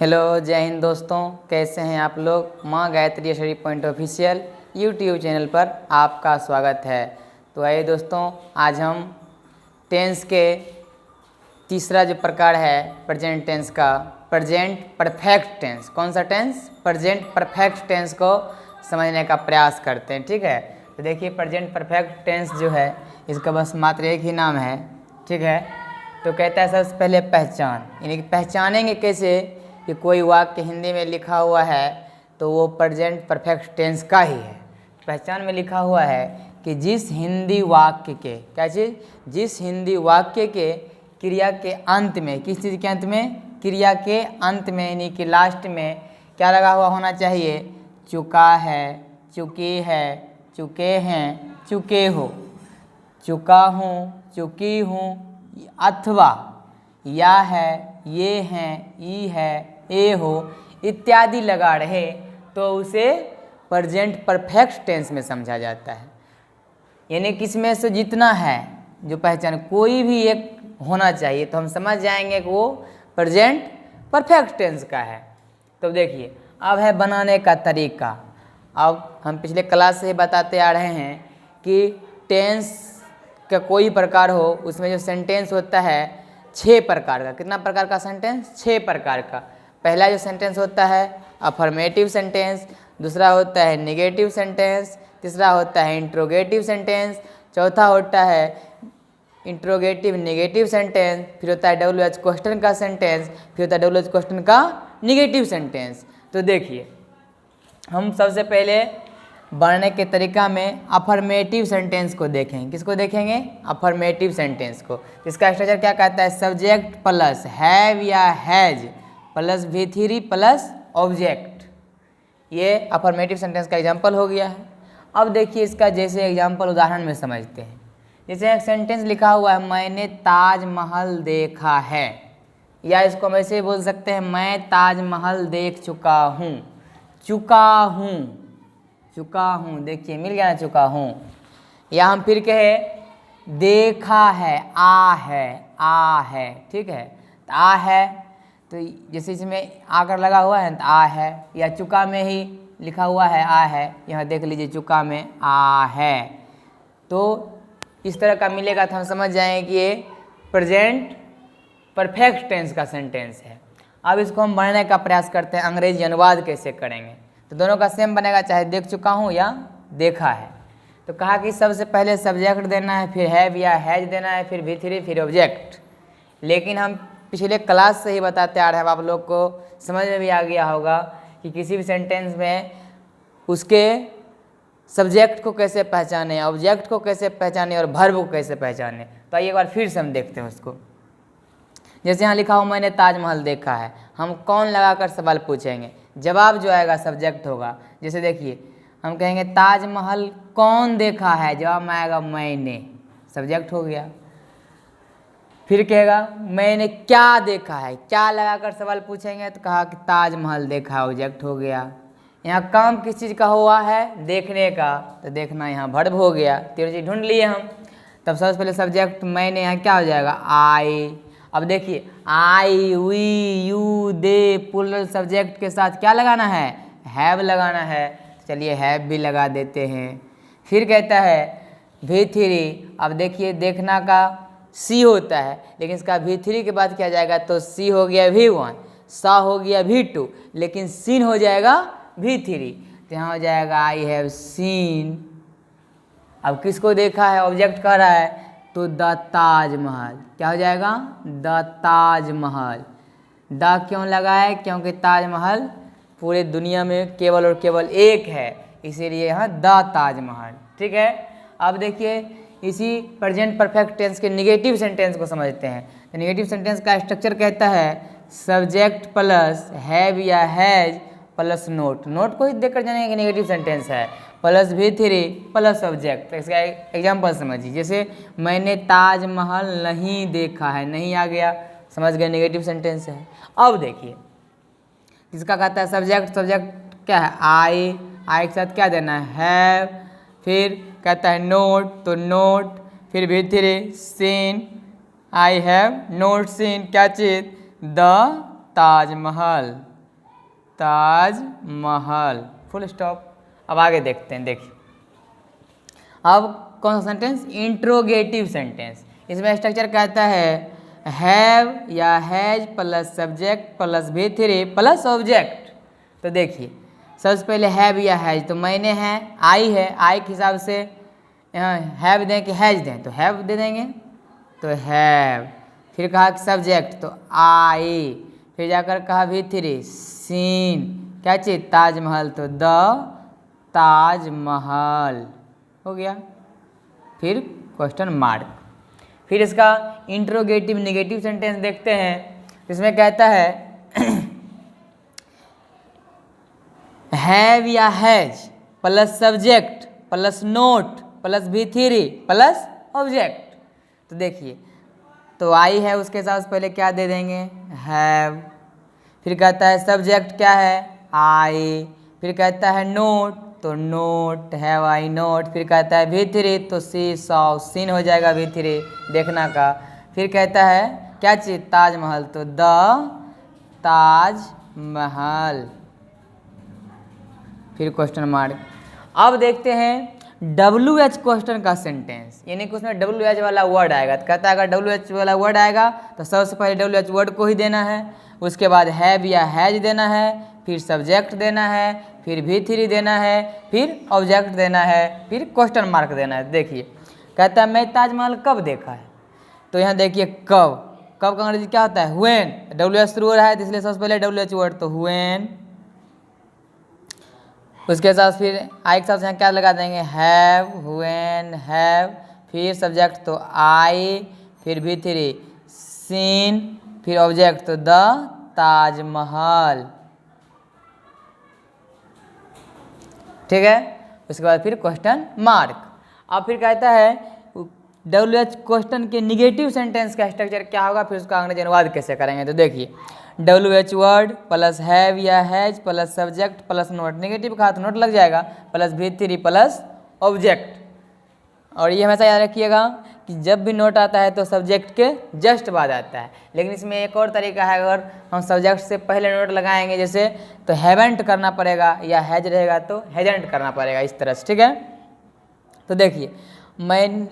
Hello, जय हिंद दोस्तों। कैसे हैं आप लोग। माँ Gayatri study point official YouTube channel पर आपका स्वागत है। तो आइए दोस्तों, आज हम टेंस के तीसरा जो प्रकार है प्रेजेंट टेंस का, प्रेजेंट परफेक्ट टेंस। कौन सा टेंस? प्रेजेंट परफेक्ट टेंस को समझने का प्रयास करते हैं। ठीक है, तो देखिए प्रेजेंट परफेक्ट टेंस जो है इसका बस मात्र एक ही नाम है। ठीक है, तो कहता है सबसे पहले पहचान, यानी कि पहचानेंगे कैसे कि कोई वाक्य हिंदी में लिखा हुआ है तो वो प्रेजेंट परफेक्ट टेंस का ही है। पहचान में लिखा हुआ है कि जिस हिंदी वाक्य के, क्या चीज़? जिस हिंदी वाक्य के क्रिया के अंत में, किस चीज़ के अंत में? क्रिया के अंत में, यानी कि लास्ट में क्या लगा हुआ होना चाहिए? चुका है, चुकी है, चुके हैं, चुके हो, चुका हूँ, चुकी हूँ, अथवा या है, ये हैं, ई है, ए हो इत्यादि लगा रहे तो उसे प्रेजेंट परफेक्ट टेंस में समझा जाता है। यानी किसमें से जितना है जो पहचान कोई भी एक होना चाहिए तो हम समझ जाएंगे कि वो प्रेजेंट परफेक्ट टेंस का है। तो देखिए अब है बनाने का तरीका। अब हम पिछले क्लास से ही बताते आ रहे हैं कि टेंस का कोई प्रकार हो उसमें जो सेंटेंस होता है 6 प्रकार का। कितना प्रकार का सेंटेंस? 6 प्रकार का। पहला जो सेंटेंस होता है अफर्मेटिव सेंटेंस, दूसरा होता है नेगेटिव सेंटेंस, तीसरा होता है इंट्रोगेटिव सेंटेंस, चौथा होता है इंट्रोगेटिव नेगेटिव सेंटेंस, फिर होता है WH क्वेश्चन का सेंटेंस, फिर होता है WH क्वेश्चन का नेगेटिव सेंटेंस। तो देखिए हम सबसे पहले बढ़ने के तरीका में अफर्मेटिव सेंटेंस को देखेंगे। किसको देखेंगे? अफर्मेटिव सेंटेंस को। इसका स्ट्रक्चर क्या कहता है? सब्जेक्ट प्लस हैव या has plus V3 plus object. ये अफर्मेटिव सेंटेंस का एग्जाम्पल हो गया है। अब देखिए इसका जैसे एग्जाम्पल उदाहरण में समझते हैं। जैसे एक सेंटेंस लिखा हुआ है मैंने ताजमहल देखा है, या इसको हम ऐसे ही बोल सकते हैं मैं ताजमहल देख चुका हूँ। चुका हूँ, चुका हूँ, देखिए मिल गया ना चुका हूँ। या हम फिर कहे देखा है, आ है, आ है। ठीक है, तो आ है तो जैसे इसमें आकर लगा हुआ है तो आ है, या चुका में ही लिखा हुआ है आ है, यहाँ देख लीजिए चुका में आ है। तो इस तरह का मिलेगा तो हम समझ जाएंगे कि ये प्रेजेंट परफेक्ट टेंस का सेंटेंस है। अब इसको हम बढ़ने का प्रयास करते हैं, अंग्रेजी अनुवाद कैसे करेंगे। तो दोनों का सेम बनेगा, चाहे देख चुका हूँ या देखा है। तो कहा कि सबसे पहले सब्जेक्ट देना है, फिर हैव या हैज देना है, फिर V3, फिर ऑब्जेक्ट। लेकिन हम पिछले क्लास से ही बताते आ रहे हैं, आप लोग को समझ में भी आ गया होगा कि किसी भी सेंटेंस में उसके सब्जेक्ट को कैसे पहचाने, ऑब्जेक्ट को कैसे पहचाने और वर्ब को कैसे पहचाने। तो आइए एक बार फिर से हम देखते हैं उसको। जैसे यहाँ लिखा हो मैंने ताजमहल देखा है, हम कौन लगाकर सवाल पूछेंगे, जवाब जो आएगा सब्जेक्ट होगा। जैसे देखिए हम कहेंगे ताजमहल कौन देखा है, जवाब में आएगा मैंने, सब्जेक्ट हो गया। फिर कहेगा मैंने क्या देखा है, क्या लगाकर सवाल पूछेंगे तो कहा कि ताजमहल देखा है, ऑब्जेक्ट हो गया। यहाँ काम किस चीज़ का हुआ है? देखने का, तो देखना यहाँ वर्ब हो गया। तीनों चीज़ ढूंढ लिए हम। तब सबसे पहले सब्जेक्ट मैंने, यहाँ क्या हो जाएगा? आई। अब देखिए I, we, you, they plural subject के साथ क्या लगाना है? हैव लगाना है। चलिए हैव भी लगा देते हैं। फिर कहता है V3। अब देखिए देखना का सी होता है, लेकिन इसका V3 के बाद क्या जाएगा? तो सी हो गया V1, सा हो गया V2, लेकिन सीन हो जाएगा V3। तो यहाँ हो जाएगा आई हैव सीन। अब किसको देखा है? ऑब्जेक्ट कह रहा है, तो द ताजमहल। क्या हो जाएगा? द ताजमहल। द क्यों लगा है? क्योंकि ताजमहल पूरे दुनिया में केवल और केवल एक है, इसीलिए यहाँ द ताजमहल। ठीक है, अब देखिए इसी प्रेजेंट परफेक्ट टेंस के नेगेटिव सेंटेंस को समझते हैं। तो नेगेटिव सेंटेंस का स्ट्रक्चर कहता है सब्जेक्ट प्लस हैव या हैज प्लस नोट। नोट को ही देखकर जानेंगे कि नेगेटिव सेंटेंस है, प्लस V3 प्लस ऑब्जेक्ट। तो इसका एग्जाम्पल समझिए। जैसे मैंने ताजमहल नहीं देखा है, नहीं आ गया, समझ गए नेगेटिव सेंटेंस है। अब देखिए इसका कहता है सब्जेक्ट, सब्जेक्ट क्या है? आई, आई के साथ क्या देना है? हैव। फिर कहता है नोट, तो नोट, फिर V3 seen, I have not seen, क्या चीज़? The Taj Mahal, Taj Mahal, full stop. अब आगे देखते हैं, देखिए अब कौन सा सेंटेंस, इंट्रोगेटिव सेंटेंस। इसमें स्ट्रक्चर कहता है हैव या has plus subject plus V3 plus object. तो देखिए सबसे पहले हैव या हैज, तो मैंने है, आई है, आई के हिसाब से यहाँ हैव दें कि हैज दें, तो हैव दे देंगे, तो हैव। फिर कहा कि सब्जेक्ट, तो आई। फिर जाकर कहा V3 सीन, क्या चीज़, ताजमहल, तो द ताजमहल हो गया। फिर क्वेश्चन मार्क। फिर इसका इंट्रोगेटिव नेगेटिव सेंटेंस देखते हैं। इसमें कहता है हैव या has plus subject plus note plus V3 plus object. तो देखिए, तो आई है, उसके साथ पहले क्या दे देंगे, हैव। फिर कहता है सब्जेक्ट क्या है, आई। फिर कहता है नोट, तो नोट, हैव आई नोट। फिर कहता है V3, तो सी सॉ, सीन हो जाएगा V3 देखना का। फिर कहता है क्या चीज़, ताजमहल, तो द ताजमहल। फिर क्वेश्चन मार्क। अब देखते हैं WH क्वेश्चन का सेंटेंस, यानी कि उसमें WH वाला वर्ड आएगा। तो कहता है अगर WH वाला वर्ड आएगा तो सबसे पहले WH वर्ड को ही देना है, उसके बाद हैव या हैज देना है, फिर सब्जेक्ट देना है, फिर V3 देना है, फिर ऑब्जेक्ट देना है, फिर क्वेश्चन मार्क देना है। देखिए कहता है मैं ताजमहल कब देखा है, तो यहाँ देखिए कब, कब का अंग्रेजी क्या होता है, व्हेन। WH शुरू हो रहा है तो इसलिए सबसे पहले WH वर्ड, तो व्हेन। उसके साथ फिर आई के साथ यहाँ क्या लगा देंगे, हैव, व्हेन, हैव। फिर सब्जेक्ट, तो आई। फिर V3 सीन। फिर ऑब्जेक्ट, तो द ताजमहल। ठीक है। उसके बाद फिर क्वेश्चन मार्क। अब फिर कहता है WH क्वेश्चन के निगेटिव सेंटेंस का स्ट्रक्चर क्या होगा, फिर उसका अंग्रेजी अनुवाद कैसे करेंगे। तो देखिए WH वर्ड प्लस हैव या has plus subject plus note, negative कहा तो नोट लग जाएगा, प्लस V3 प्लस ऑब्जेक्ट। और ये हमेशा याद रखिएगा कि जब भी नोट आता है तो सब्जेक्ट के जस्ट बाद आता है। लेकिन इसमें एक और तरीका है, अगर हम सब्जेक्ट से पहले नोट लगाएंगे जैसे, तो हैवेंट करना पड़ेगा, या हैज रहेगा तो हैजेंट करना पड़ेगा, इस तरह से। ठीक है। तो देखिए मैं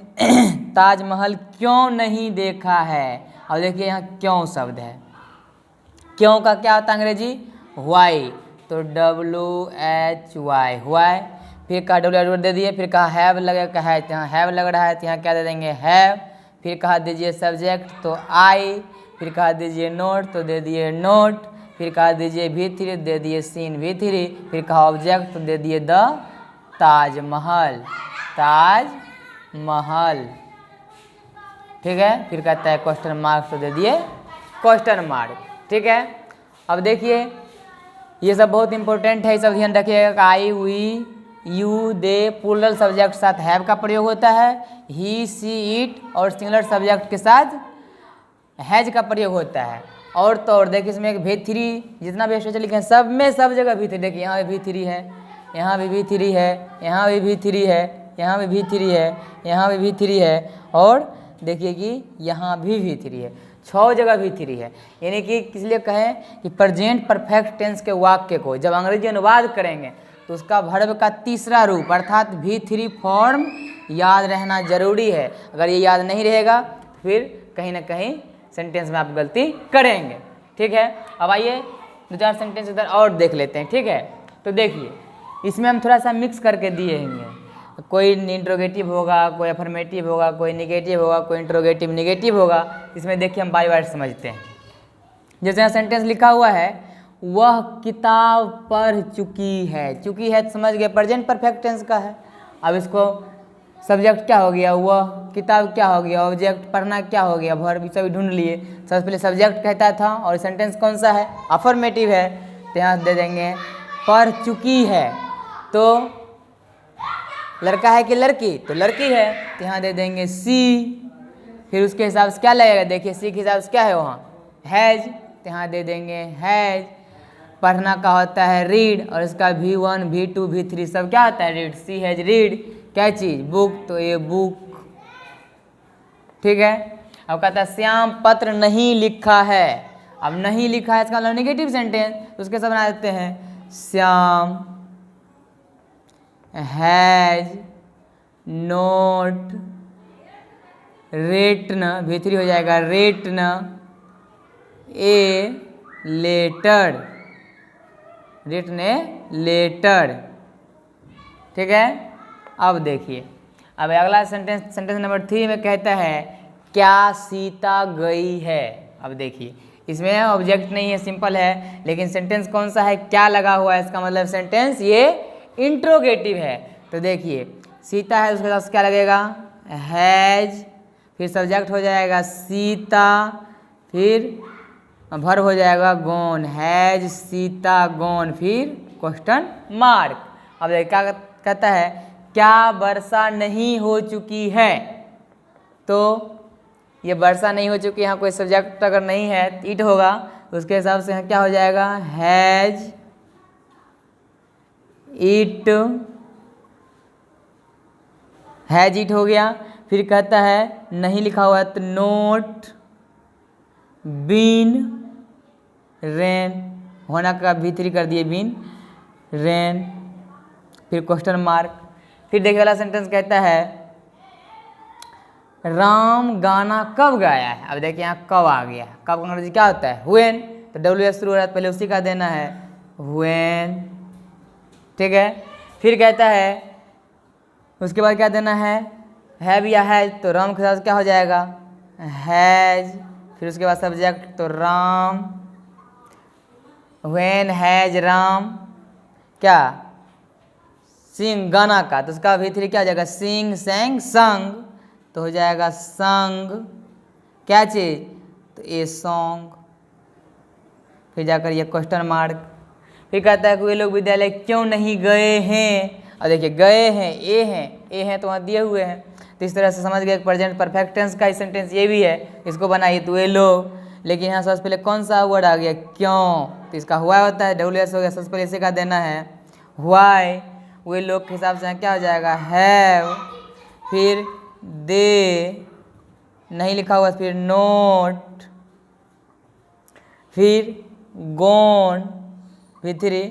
ताजमहल क्यों नहीं देखा है, और देखिए यहाँ क्यों शब्द है, क्यों का क्या होता है अंग्रेजी, वाई, तो WH वाई, वाई। फिर कहा WH दे दिए, फिर कहा हैव लगेगा, है यहाँ हैव लग रहा है तो यहाँ क्या दे देंगे, हैव। फिर कहा दीजिए सब्जेक्ट, तो आई। फिर कहा दीजिए नोट, तो दे दिए नोट। फिर कहा दीजिए V3, दे दिए सीन V3। फिर कहा ऑब्जेक्ट, तो दे दिए द ताजमहल, ताजमहल। ठीक है। फिर कहता है क्वेश्चन मार्क, तो दे दिए क्वेश्चन मार्क। ठीक है। अब देखिए ये सब बहुत इंपॉर्टेंट है, ये सब ध्यान रखिएगा। I, we, you, they, plural subject के साथ हैव का प्रयोग होता है, ही, सी, इट, और सिंगुलर सब्जेक्ट के साथ हैज का प्रयोग होता है। और तो और देखिए इसमें एक V3, जितना भी स्ट्रक्चर लिखे हैं सब में सब जगह V3, देखिए यहाँ भी V3 है, यहाँ भी V3 है, यहाँ भी V3 है, यहाँ भी V3 है, यहाँ भी V3 है, और देखिए कि यहाँ भी V3 है, 6 जगह V3 है। यानी कि इसलिए कहें कि प्रेजेंट परफेक्ट टेंस के वाक्य को जब अंग्रेजी अनुवाद करेंगे तो उसका वर्ब का तीसरा रूप अर्थात V3 फॉर्म याद रहना जरूरी है। अगर ये याद नहीं रहेगा तो फिर कहीं ना कहीं सेंटेंस में आप गलती करेंगे। ठीक है। अब आइए 2-4 सेंटेंस इधर और देख लेते हैं। ठीक है। तो देखिए इसमें हम थोड़ा सा मिक्स करके दिए होंगे, कोई इंट्रोगेटिव होगा, कोई अफर्मेटिव होगा, कोई निगेटिव होगा, कोई इंट्रोगेटिव निगेटिव होगा। इसमें देखिए हम बाय बाय समझते हैं। जैसे यहाँ सेंटेंस लिखा हुआ है वह किताब पढ़ चुकी है, चुकी है तो समझ गए प्रेजेंट परफेक्ट टेंस का है। अब इसको सब्जेक्ट क्या हो गया, वह, किताब क्या हो गया, ऑब्जेक्ट, पढ़ना क्या हो गया, वर्ब, सभी ढूंढ लिए। सबसे पहले सब्जेक्ट कहता था और सेंटेंस कौन सा है, अफर्मेटिव है, तो यहाँ दे देंगे पढ़ चुकी है। तो लड़का है कि लड़की, तो लड़की है तो यहाँ दे देंगे सी। फिर उसके हिसाब से क्या लगेगा, देखिए सी के हिसाब से क्या है वहाँ हैज, तो यहाँ दे देंगे हैज। पढ़ना का होता है रीड, और इसका V1 V2 V3 सब क्या होता है रीड, सी हैज रीड। क्या चीज़, बुक, तो ये बुक। ठीक है। अब कहता है श्याम पत्र नहीं लिखा है, अब नहीं लिखा है इसका मतलब नेगेटिव सेंटेंस, तो उसके साथ बना देते हैं Shyam has note written, V3 हो जाएगा written a letter, written a letter. ठीक है, अब देखिए, अब अगला सेंटेंस नंबर 3 में कहता है क्या सीता गई है। अब देखिए, इसमें ऑब्जेक्ट नहीं है, सिंपल है, लेकिन सेंटेंस कौन सा है, क्या लगा हुआ है, इसका मतलब सेंटेंस ये इंट्रोगेटिव है। तो देखिए, सीता है उसके साथ क्या लगेगा, हैज, फिर सब्जेक्ट हो जाएगा सीता, फिर वर्ब हो जाएगा गॉन, हैज सीता गॉन, फिर क्वेश्चन मार्क। अब देखिए क्या कहता है, क्या वर्षा नहीं हो चुकी है। तो ये वर्षा नहीं हो चुकी, यहाँ कोई सब्जेक्ट अगर नहीं है, इट होगा, उसके हिसाब से क्या हो जाएगा, हैज इट, हैज इट हो गया। फिर कहता है नहीं लिखा हुआ है तो नोट बीन रेन, होना का V3 कर दिए बीन रेन, फिर क्वेश्चन मार्क। फिर देखिए वाला सेंटेंस कहता है राम गाना कब गाया है। अब देखिए यहाँ कब आ गया, कब का अंग्रेजी क्या होता है, व्हेन, तो WS शुरू हो रहा है, पहले उसी का देना है व्हेन। ठीक है, फिर कहता है उसके बाद क्या देना है, हैव या हैज, तो राम के साथ क्या हो जाएगा हैज, फिर उसके बाद सब्जेक्ट तो राम, व्हेन हैज राम क्या सिंग गाना का, तो उसका V3 क्या हो जाएगा सिंग सेंग संग, तो हो जाएगा संग क्या चीज, तो ए सॉन्ग, फिर जाकर ये क्वेश्चन मार्क। फिर कहता है कि वे लोग विद्यालय क्यों नहीं गए हैं। और देखिए गए हैं, ए हैं तो वहाँ दिए हुए हैं, तो इस तरह से समझ गए प्रेजेंट परफेक्ट टेंस का सेंटेंस ये भी है, इसको बनाइए तो वे लोग, लेकिन यहाँ सबसे पहले कौन सा वर्ड आ गया क्यों, तो इसका हुआ होता है WS हो गया, सबसे पहले इसी का देना है व्हाई, वे लोग के हिसाब से क्या हो जाएगा हैव, फिर दे नहीं लिखा हुआ, फिर नोट, फिर गॉन V3,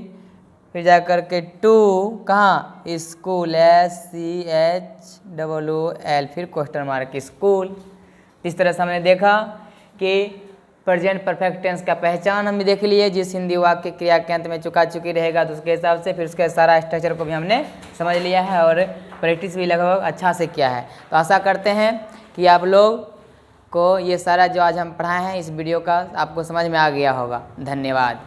फिर जा कर के टू कहाँ स्कूल SCHOOL, फिर क्वेश्चन मार्क स्कूल। इस तरह से हमने देखा कि प्रेजेंट परफेक्ट टेंस का पहचान हम देख लिए, जिस हिंदी वाक्य क्रिया के अंत में चुका चुकी रहेगा तो उसके हिसाब से, फिर उसके सारा स्ट्रक्चर को भी हमने समझ लिया है और प्रैक्टिस भी लगभग अच्छा से किया है। तो आशा करते हैं कि आप लोग को ये सारा जो आज हम पढ़ाए हैं इस वीडियो का आपको समझ में आ गया होगा। धन्यवाद।